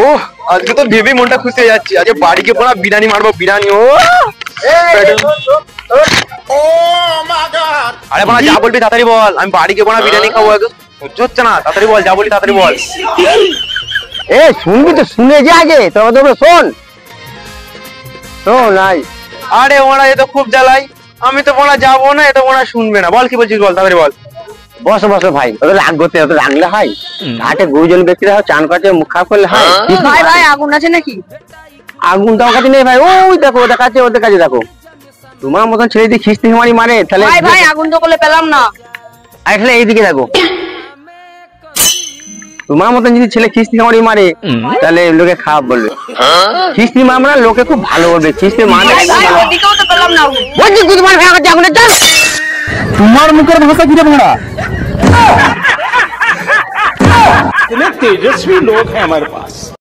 ও আজকে তো ভেবে মনটা খুশি হয়ে যাচ্ছে, আজকে বাড়ি গিয়ে পুরো বিরিয়ানি মারবো, বিরিয়ানি। ও আরে বোনা যা বলবি তাড়াতাড়ি বল, আমি বাড়ি গিয়ে বোনা বিরিয়ানি খাবো। সহ্য হচ্ছে না, তাড়াতাড়ি বল, যা বলি তাড়াতাড়ি বল। এ শুনবি তো, শুনে যা আগে, তবে শোন শোন নাই। আরে ওরা এ তো খুব জ্বালাই, আমি তো বোনা যাবো না, এ তো বোনা শুনবে না। বল কি বলছিস বল, তাড়াতাড়ি বল। বসো বসো ভাই, ওদের রাগ করতে অত রাগলে হয়? ঘাটে গুরুজন ব্যক্তিরা চান করতে মুখ খারাপ করলে হয়? ভাই ভাই আগুন আছে নাকি? আগুন তো আমার কাছে নেই ভাই, ওই দেখো ওদের কাছে, ওদের কাছে দেখো। তোমার মতন ছেলে যদি খিস্তি মারি মারে তাহলে ভাই ভাই আগুন তো করলে পেলাম না। আসলে এইদিকে দেখো, তোমার মতন যদি ছেলে খিস্তি মারি মারে তাহলে লোকে খারাপ বলবে। খিস্তি মারা লোকে খুব ভালো বলবে, খিস্তি মানে ওদিকেও তো পেলাম না আগুন। বলছি তোমার ভাই কাছে আগুনে চল। तुम्हार मुखेर भाषा की भाड़ा इतने तेजस्वी लोग हैं हमारे पास।